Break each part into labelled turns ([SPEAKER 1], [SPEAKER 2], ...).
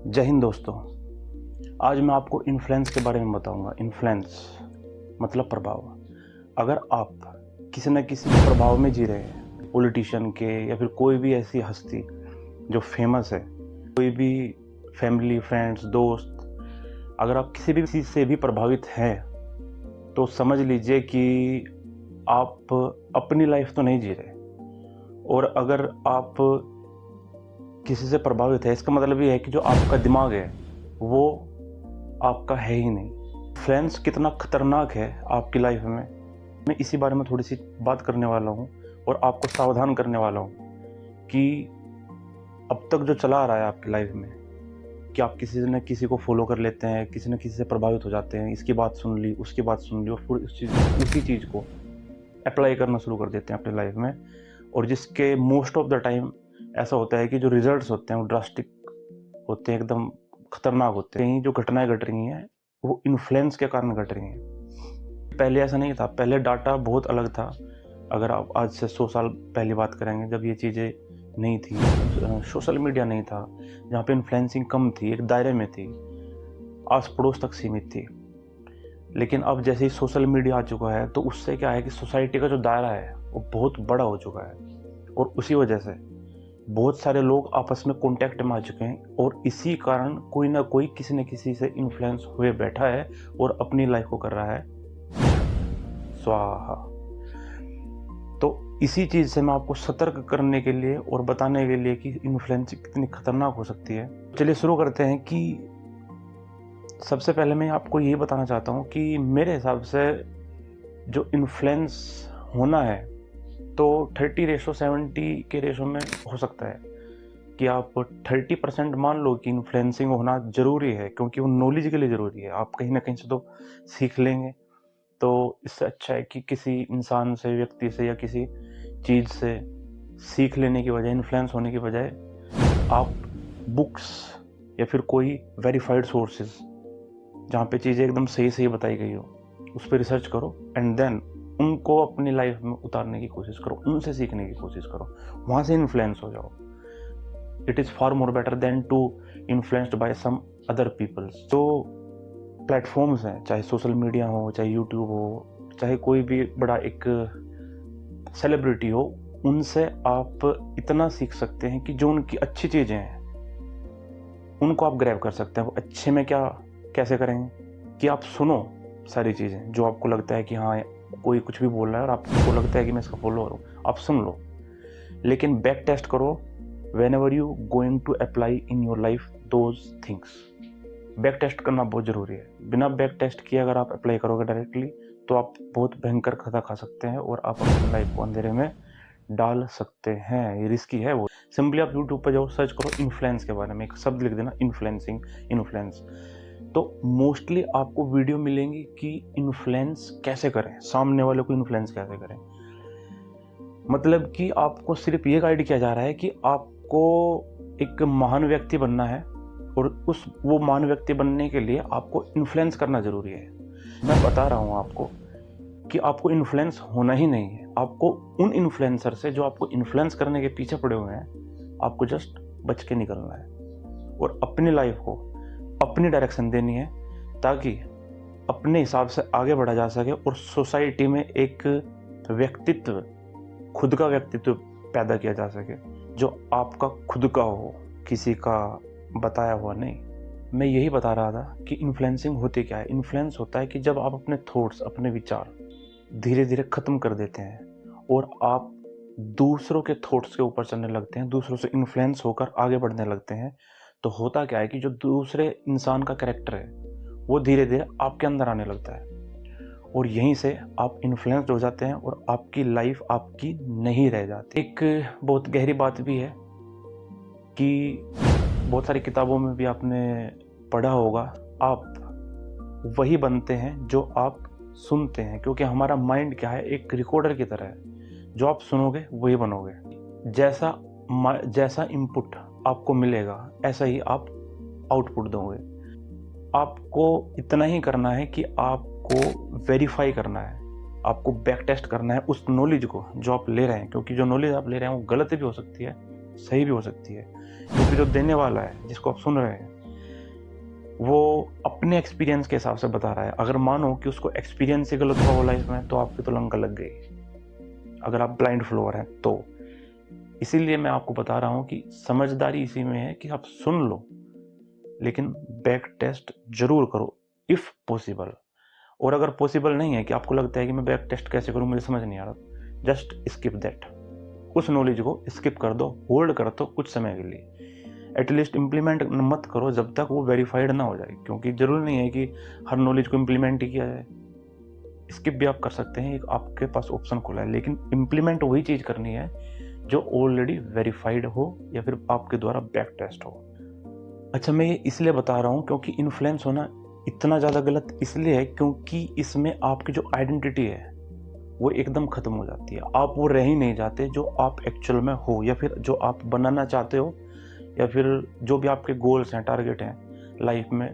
[SPEAKER 1] जय हिंद दोस्तों। आज मैं आपको इन्फ्लुएंस के बारे में बताऊंगा। इन्फ्लुएंस मतलब प्रभाव। अगर आप किसी न किसी प्रभाव में जी रहे हैं, पॉलिटिशियन के या फिर कोई भी ऐसी हस्ती जो फेमस है, कोई भी फैमिली, फ्रेंड्स, दोस्त, अगर आप किसी भी चीज़ से भी प्रभावित हैं तो समझ लीजिए कि आप अपनी लाइफ तो नहीं जी रहे। और अगर आप किसी से प्रभावित है, इसका मतलब ये है कि जो आपका दिमाग है वो आपका है ही नहीं। इन्फ्लुएंस कितना खतरनाक है आपकी लाइफ में, मैं इसी बारे में थोड़ी सी बात करने वाला हूँ और आपको सावधान करने वाला हूँ कि अब तक जो चला आ रहा है आपकी लाइफ में, कि आप किसी न किसी को फॉलो कर लेते हैं, किसी न किसी से प्रभावित हो जाते हैं, इसकी बात सुन ली, उसकी बात सुन ली और फिर उसी चीज़ को अप्लाई करना शुरू कर देते हैं अपनी लाइफ में। और जिसके मोस्ट ऑफ द टाइम ऐसा होता है कि जो रिजल्ट्स होते हैं वो ड्रास्टिक होते हैं, एकदम खतरनाक होते हैं। जो घटनाएं घट रही हैं वो इन्फ्लुएंस के कारण घट रही हैं। पहले ऐसा नहीं था, पहले डाटा बहुत अलग था। अगर आप आज से 100 साल पहले बात करेंगे, जब ये चीज़ें नहीं थी, सोशल मीडिया नहीं था, जहाँ पे इन्फ्लुएंसिंग कम थी, एक दायरे में थी, आस पड़ोस तक सीमित थी। लेकिन अब जैसे ही सोशल मीडिया आ चुका है तो उससे क्या है कि सोसाइटी का जो दायरा है वो बहुत बड़ा हो चुका है और उसी वजह से बहुत सारे लोग आपस में कांटेक्ट में आ चुके हैं और इसी कारण कोई ना कोई किसी न किसी से इन्फ्लुएंस हुए बैठा है और अपनी लाइफ को कर रहा है स्वाहा। तो इसी चीज़ से मैं आपको सतर्क करने के लिए और बताने के लिए कि इन्फ्लुएंस कितनी खतरनाक हो सकती है। चलिए शुरू करते हैं। कि सबसे पहले मैं आपको ये बताना चाहता हूँ कि मेरे हिसाब से जो इन्फ्लुएंस होना है तो 30:70 के रेशो में हो सकता है कि आप 30% मान लो कि इन्फ्लुएंसिंग होना ज़रूरी है, क्योंकि वो नॉलेज के लिए ज़रूरी है। आप कहीं ना कहीं से तो सीख लेंगे, तो इससे अच्छा है कि किसी इंसान से, व्यक्ति से या किसी चीज़ से सीख लेने की बजाय, इन्फ्लुएंस होने की बजाय, आप बुक्स या फिर कोई वेरीफाइड सोर्सेज जहाँ पे चीज़ें एकदम सही सही बताई गई हो उस पर रिसर्च करो एंड देन उनको अपनी लाइफ में उतारने की कोशिश करो, उनसे सीखने की कोशिश करो, वहाँ से इन्फ्लुएंस हो जाओ। It is far more better than to influenced by some other peoples. जो प्लेटफॉर्म्स हैं, चाहे सोशल मीडिया हो, चाहे यूट्यूब हो, चाहे कोई भी बड़ा एक सेलिब्रिटी हो, उनसे आप इतना सीख सकते हैं कि जो उनकी अच्छी चीज़ें हैं उनको आप ग्रैब कर सकते हैं। वो अच्छे में क्या कैसे करेंगे कि आप सुनो सारी चीज़ें जो आपको लगता है कि हाँ कोई कुछ भी बोल रहा है और आपको लगता है कि मैं इसका फॉलोअर हूँ, आप सुन लो, लेकिन बैक टेस्ट करो whenever you going to apply in your life those things. Back test करना बहुत ज़रूरी है। बिना बैक टेस्ट किए अगर आप अप्लाई करोगे डायरेक्टली तो आप बहुत भयंकर खाता खा सकते हैं और आप अपनी लाइफ को अंधेरे में डाल सकते हैं। ये रिस्की है। वो सिंपली आप यूट्यूब पर जाओ, सर्च करो इन्फ्लुएंस के बारे में, एक शब्द लिख देना, इन्फ्लुएंसिंग, इन्फ्लुएंस, तो मोस्टली आपको वीडियो मिलेंगी कि इन्फ्लुएंस कैसे करें, सामने वाले को इन्फ्लुएंस कैसे करें। मतलब कि आपको सिर्फ ये गाइड किया जा रहा है कि आपको एक महान व्यक्ति बनना है और वो महान व्यक्ति बनने के लिए आपको इन्फ्लुएंस करना ज़रूरी है। मैं बता रहा हूँ आपको कि आपको इन्फ्लुएंस होना ही नहीं है। आपको उन इन्फ्लुएंसर से जो आपको इन्फ्लुएंस करने के पीछे पड़े हुए हैं, आपको जस्ट बच के निकलना है और अपनी लाइफ को अपनी डायरेक्शन देनी है ताकि अपने हिसाब से आगे बढ़ा जा सके और सोसाइटी में एक व्यक्तित्व, खुद का व्यक्तित्व पैदा किया जा सके जो आपका खुद का हो, किसी का बताया हुआ नहीं। मैं यही बता रहा था कि इन्फ्लुएंसिंग होती क्या है। इन्फ्लुएंस होता है कि जब आप अपने थॉट्स, अपने विचार धीरे धीरे ख़त्म कर देते हैं और आप दूसरों के थॉट्स के ऊपर चलने लगते हैं, दूसरों से इन्फ्लुएंस होकर आगे बढ़ने लगते हैं। तो होता क्या है कि जो दूसरे इंसान का कैरेक्टर है वो धीरे धीरे आपके अंदर आने लगता है और यहीं से आप इन्फ्लुएंस्ड हो जाते हैं और आपकी लाइफ आपकी नहीं रह जाती। एक बहुत गहरी बात भी है कि बहुत सारी किताबों में भी आपने पढ़ा होगा, आप वही बनते हैं जो आप सुनते हैं, क्योंकि हमारा माइंड क्या है, एक रिकॉर्डर की तरह है। जो आप सुनोगे वही बनोगे। जैसा इनपुट आपको मिलेगा ऐसा ही आप आउटपुट दोगे। आपको इतना ही करना है कि आपको वेरीफाई करना है, आपको बैक टेस्ट करना है उस नॉलेज को जो आप ले रहे हैं, क्योंकि जो नॉलेज आप ले रहे हैं वो गलत भी हो सकती है, सही भी हो सकती है, क्योंकि जो देने वाला है, जिसको आप सुन रहे हैं, वो अपने एक्सपीरियंस के हिसाब से बता रहा है। अगर मानो कि उसको एक्सपीरियंस ही गलत हुआ वो लाइफ में, तो आपकी तो लंका लग गई, अगर आप ब्लाइंड फॉलोअर हैं तो। इसीलिए मैं आपको बता रहा हूँ कि समझदारी इसी में है कि आप सुन लो, लेकिन बैक टेस्ट जरूर करो इफ़ पॉसिबल। और अगर पॉसिबल नहीं है, कि आपको लगता है कि मैं बैक टेस्ट कैसे करूँ, मुझे समझ नहीं आ रहा, जस्ट स्किप दैट। उस नॉलेज को स्किप कर दो, होल्ड कर दो कुछ समय के लिए। एटलीस्ट इम्प्लीमेंट मत करो जब तक वो वेरीफाइड ना हो जाए, क्योंकि जरूरी नहीं है कि हर नॉलेज को इम्प्लीमेंट ही किया जाए। स्किप भी आप कर सकते हैं, एक आपके पास ऑप्शन खुला है, लेकिन इम्प्लीमेंट वही चीज़ करनी है जो ऑलरेडी वेरीफाइड हो या फिर आपके द्वारा बैक टेस्ट हो। अच्छा, मैं ये इसलिए बता रहा हूँ क्योंकि इन्फ्लुएंस होना इतना ज़्यादा गलत इसलिए है क्योंकि इसमें आपकी जो आइडेंटिटी है वो एकदम ख़त्म हो जाती है। आप वो रह ही नहीं जाते जो आप एक्चुअल में हो, या फिर जो आप बनाना चाहते हो, या फिर जो भी आपके गोल्स हैं, टारगेट हैं लाइफ में,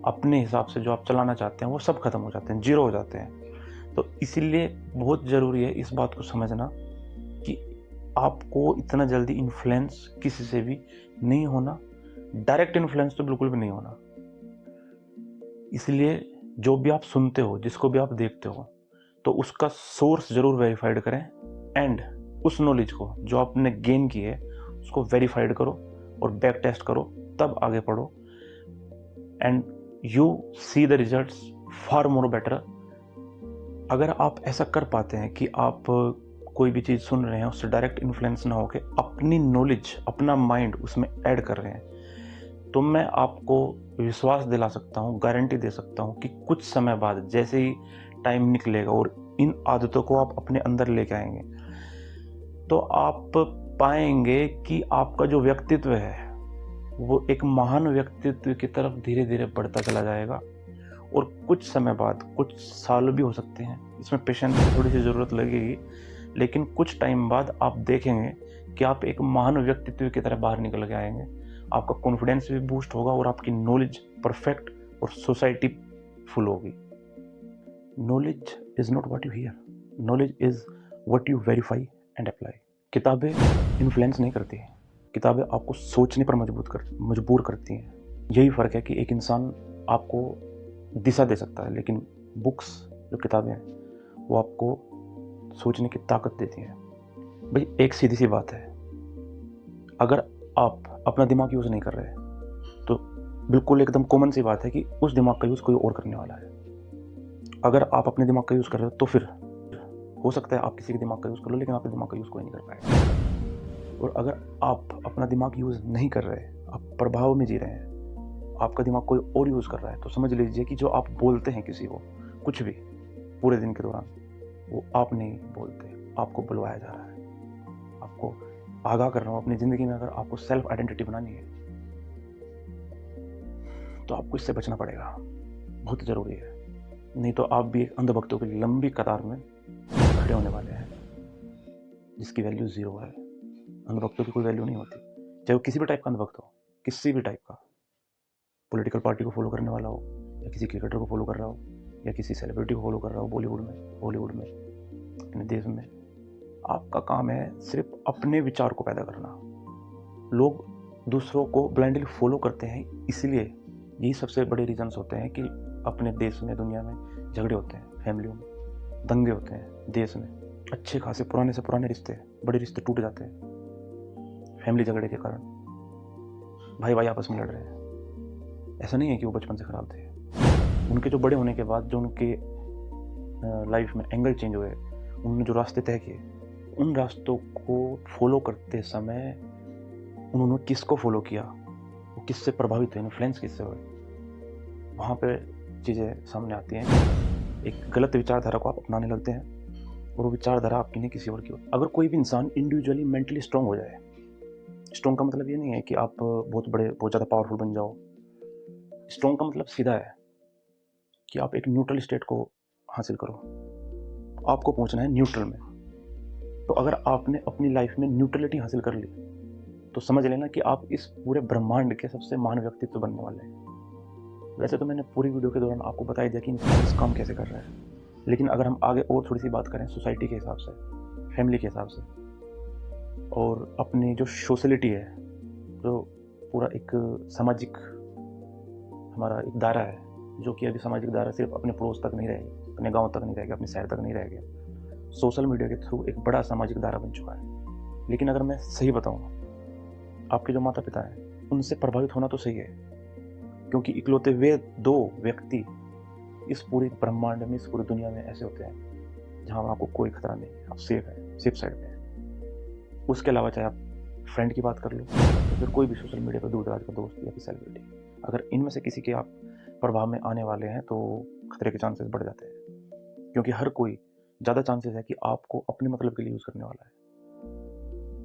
[SPEAKER 1] अपने हिसाब से जो आप चलाना चाहते हैं, वो सब खत्म हो जाते हैं, जीरो हो जाते हैं। तो इसीलिए बहुत ज़रूरी है इस बात को समझना कि आपको इतना जल्दी इन्फ्लुएंस किसी से भी नहीं होना, डायरेक्ट इन्फ्लुएंस तो बिल्कुल भी नहीं होना। इसलिए जो भी आप सुनते हो, जिसको भी आप देखते हो, तो उसका सोर्स ज़रूर वेरीफाइड करें, एंड उस नॉलेज को जो आपने गेन की है उसको वेरीफाइड करो और बैक टेस्ट करो, तब आगे बढ़ो, and you see the results far more better. अगर आप ऐसा कर पाते हैं कि आप कोई भी चीज़ सुन रहे हैं उससे डायरेक्ट इन्फ्लुएंस ना होकर अपनी नॉलेज, अपना माइंड उसमें ऐड कर रहे हैं, तो मैं आपको विश्वास दिला सकता हूँ, गारंटी दे सकता हूँ कि कुछ समय बाद जैसे ही टाइम निकलेगा और इन आदतों को आप अपने अंदर लेके आएंगे, तो आप पाएंगे कि आपका जो व्यक्तित्व है वो एक महान व्यक्तित्व की तरफ धीरे धीरे बढ़ता चला जाएगा। और कुछ समय बाद, कुछ साल भी हो सकते हैं, इसमें पेशेंस की थोड़ी सी ज़रूरत लगेगी, लेकिन कुछ टाइम बाद आप देखेंगे कि आप एक महान व्यक्तित्व की तरह बाहर निकल के आएंगे। आपका कॉन्फिडेंस भी बूस्ट होगा और आपकी नॉलेज परफेक्ट और सोसाइटी फुल होगी। Knowledge is not what you here, knowledge is what you verify and apply. किताबें इन्फ्लुएंस नहीं करती हैं, किताबें आपको सोचने पर मजबूर करती हैं। यही फ़र्क है कि एक इंसान आपको दिशा दे सकता है, लेकिन बुक्स, जो किताबें हैं, वो आपको सोचने की ताकत देती हैं। भाई एक सीधी सी बात है, अगर आप अपना दिमाग यूज़ नहीं कर रहे तो बिल्कुल एकदम कॉमन सी बात है कि उस दिमाग का यूज़ कोई और करने वाला है। अगर आप अपने दिमाग का यूज़ कर रहे हो तो फिर हो सकता है आप किसी के दिमाग का यूज़ कर लो, लेकिन आपके दिमाग का यूज़ कोई नहीं कर पाएगा। और अगर आप अपना दिमाग यूज़ नहीं कर रहे, आप प्रभाव में जी रहे हैं, आपका दिमाग कोई और यूज़ कर रहा है, तो समझ लीजिए कि जो आप बोलते हैं किसी को, कुछ भी पूरे दिन के दौरान, वो आप नहीं बोलते, आपको बुलवाया जा रहा है। आपको आगाह कर रहा हूँ, अपनी ज़िंदगी में अगर आपको सेल्फ आइडेंटिटी बनानी है तो आपको इससे बचना पड़ेगा, बहुत ज़रूरी है। नहीं तो आप भी एक अंधभक्तों की लंबी कतार में खड़े होने वाले हैं, जिसकी वैल्यू ज़ीरो है। अंधभक्तों की कोई वैल्यू नहीं होती, चाहे वो किसी भी टाइप का अंधभक्त हो, किसी भी टाइप का, पॉलिटिकल पार्टी को फॉलो करने वाला हो, या किसी क्रिकेटर को फॉलो कर रहा हो, या किसी सेलिब्रिटी को फॉलो कर रहा हो, बॉलीवुड में, हॉलीवुड में, अपने देश में। आपका काम है सिर्फ अपने विचार को पैदा करना। लोग दूसरों को ब्लाइंडली फॉलो करते हैं, इसलिए यही सबसे बड़े रीजंस होते हैं कि अपने देश में, दुनिया में झगड़े होते हैं, फैमिलियों में दंगे होते हैं, देश में अच्छे खासे पुराने से पुराने रिश्ते, बड़े रिश्ते टूट जाते हैं फैमिली झगड़े के कारण। भाई भाई आपस में लड़ रहे हैं। ऐसा नहीं है कि वो बचपन से ख़राब थे, उनके जो बड़े होने के बाद जो उनके लाइफ में एंगल चेंज हुए, उन्होंने जो रास्ते तय किए, उन रास्तों को फॉलो करते समय उन्होंने किसको फॉलो किया, वो किससे प्रभावित हुए, इन्फ्लुएंस किससे हुए, वहाँ पे चीज़ें सामने आती हैं। एक गलत विचारधारा को आप अपनाने लगते हैं और वो विचारधारा आपकी नहीं किसी और की होती। अगर कोई भी इंसान इंडिविजुअली मेंटली स्ट्रांग हो जाए, स्ट्रांग का मतलब ये नहीं है कि आप बहुत ज़्यादा पावरफुल बन जाओ। स्ट्रांग का मतलब सीधा है कि आप एक न्यूट्रल स्टेट को हासिल करो, आपको पहुंचना है न्यूट्रल में। तो अगर आपने अपनी लाइफ में न्यूट्रलिटी हासिल कर ली, तो समझ लेना कि आप इस पूरे ब्रह्मांड के सबसे महान व्यक्तित्व बनने वाले हैं। वैसे तो मैंने पूरी वीडियो के दौरान आपको बता ही दिया कि इन्फ्लुएंस काम कैसे कर रहा है, लेकिन अगर हम आगे और थोड़ी सी बात करें सोसाइटी के हिसाब से, फैमिली के हिसाब से, और अपनी जो सोशलिटी है, जो पूरा एक सामाजिक हमारा एक दायरा है, जो कि अभी सामाजिक दायरा सिर्फ अपने पड़ोस तक नहीं रह गया, अपने गांव तक नहीं रह गया, अपने शहर तक नहीं रह गया। सोशल मीडिया के थ्रू एक बड़ा सामाजिक दायरा बन चुका है। लेकिन अगर मैं सही बताऊँ, आपके जो माता पिता हैं उनसे प्रभावित होना तो सही है, क्योंकि इकलौते वे 2 व्यक्ति इस पूरे ब्रह्मांड में, इस पूरी दुनिया में ऐसे होते हैं जहाँ आपको कोई खतरा नहीं है, आप सेफ है, सेफ साइड में है। उसके अलावा चाहे आप फ्रेंड की बात कर लो, तो फिर कोई भी सोशल मीडिया पर दूर दराज का दोस्त या फिर सेलिब्रिटी, अगर इनमें से किसी के आप प्रभाव में आने वाले हैं तो खतरे के चांसेस बढ़ जाते हैं, क्योंकि हर कोई ज़्यादा चांसेस है कि आपको अपने मतलब के लिए यूज़ करने वाला है।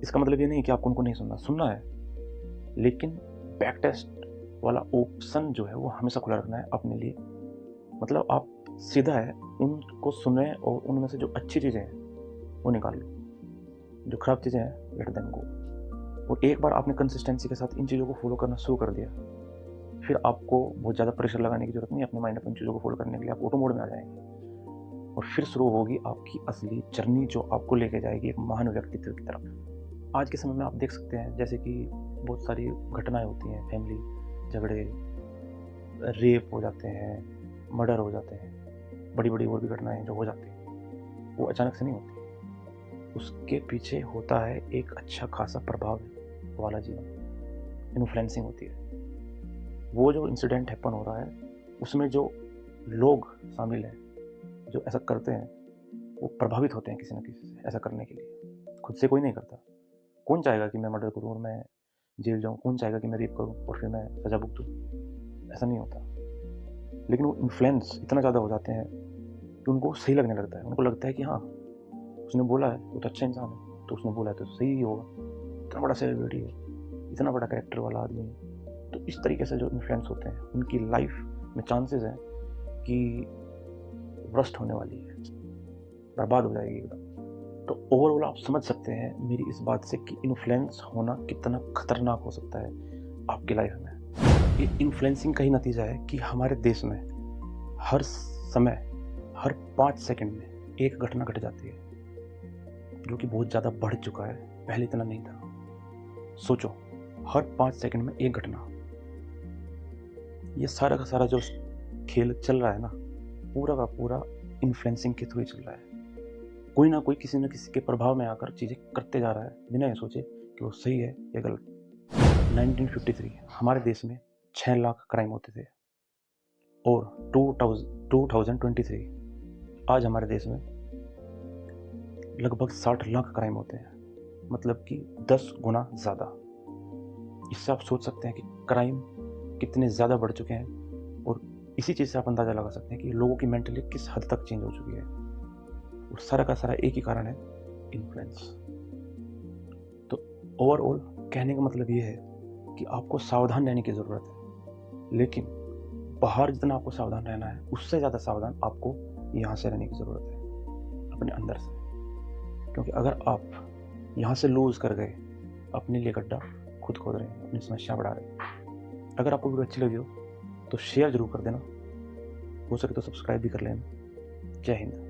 [SPEAKER 1] इसका मतलब ये नहीं कि आपको उनको नहीं सुनना है, लेकिन बैक टेस्ट वाला ऑप्शन जो है वो हमेशा खुला रखना है अपने लिए। मतलब आप सीधा है उनको सुने और उनमें से जो अच्छी चीज़ें हैं वो निकाल लो, जो खराब चीज़ें हैं लेट देम गो। और एक बार आपने कंसिस्टेंसी के साथ इन चीज़ों को फॉलो करना शुरू कर दिया, फिर आपको बहुत ज़्यादा प्रेशर लगाने की जरूरत नहीं है अपने माइंड पर। इन चीज़ों को फॉलो करने के लिए आप ऑटो मोड में आ जाएंगे और फिर शुरू होगी आपकी असली जर्नी, जो आपको लेके जाएगी एक महान व्यक्तित्व की तरफ। आज के समय में आप देख सकते हैं जैसे कि बहुत सारी घटनाएं होती हैं, फैमिली झगड़े, रेप हो जाते हैं, मर्डर हो जाते हैं, बड़ी बड़ी और भी घटनाएं जो हो जाती हैं वो अचानक से नहीं होती। उसके पीछे होता है एक अच्छा खासा प्रभाव वाला जीवन, इन्फ्लुएंसिंग होती है। वो जो इंसिडेंट हैपन हो रहा है उसमें जो लोग शामिल हैं जो ऐसा करते हैं वो प्रभावित होते हैं किसी न किसी से ऐसा करने के लिए। खुद से कोई नहीं करता। कौन चाहेगा कि मैं मर्डर करूँ और मैं जेल जाऊँ? कौन चाहेगा कि मैं रेप करूँ और फिर मैं सजा भुगतूँ? ऐसा नहीं होता। लेकिन वो इन्फ्लुएंस इतना ज़्यादा हो जाते हैं कि उनको सही लगने लगता है। उनको लगता है कि हाँ, उसने बोला है वो तो अच्छा इंसान है, तो उसने बोला है तो सही ही होगा, इतना बड़ा सेलिब्रिटी है, इतना बड़ा कैरेक्टर वाला आदमी है। तो इस तरीके से जो इन्फ्लुएंस होते हैं उनकी लाइफ में चांसेस हैं कि वर्स्ट होने वाली है, बर्बाद हो जाएगी एकदम। तो ओवरऑल आप समझ सकते हैं मेरी इस बात से कि इन्फ्लुएंस होना कितना खतरनाक हो सकता है आपकी लाइफ में। ये इन्फ्लुएंसिंग का ही नतीजा है कि हमारे देश में हर समय, हर 5 सेकंड में एक घटना घट जाती है, जो कि बहुत ज़्यादा बढ़ चुका है। पहले इतना नहीं था। सोचो, हर 5 सेकंड में एक घटना। ये सारा का सारा जो खेल चल रहा है ना, पूरा का पूरा इन्फ्लुएंसिंग के थ्रू ही चल रहा है। कोई ना कोई किसी न किसी के प्रभाव में आकर चीज़ें करते जा रहा है बिना ये सोचे कि वो सही है या गलत। 1953 हमारे देश में 6 लाख क्राइम होते थे और 2023 आज हमारे देश में लगभग 60 लाख क्राइम होते हैं, मतलब कि 10 गुना ज़्यादा। इससे आप सोच सकते हैं कि क्राइम कितने ज़्यादा बढ़ चुके हैं और इसी चीज़ से आप अंदाज़ा लगा सकते हैं कि लोगों की मेंटली किस हद तक चेंज हो चुकी है। और सारा का सारा एक ही कारण है, इन्फ्लुएंस। तो ओवरऑल कहने का मतलब ये है कि आपको सावधान रहने की ज़रूरत है, लेकिन बाहर जितना आपको सावधान रहना है उससे ज़्यादा सावधान आपको यहाँ से रहने की ज़रूरत है, अपने अंदर से। क्योंकि अगर आप यहाँ से लूज़ कर गए, अपने लिए गड्ढा खुद खोद रहे हैं, अपनी समस्या बढ़ा रहे हैं। अगर आपको वीडियो अच्छी लगी हो तो शेयर जरूर कर देना, हो सके तो सब्सक्राइब भी कर लेना। जय हिंद।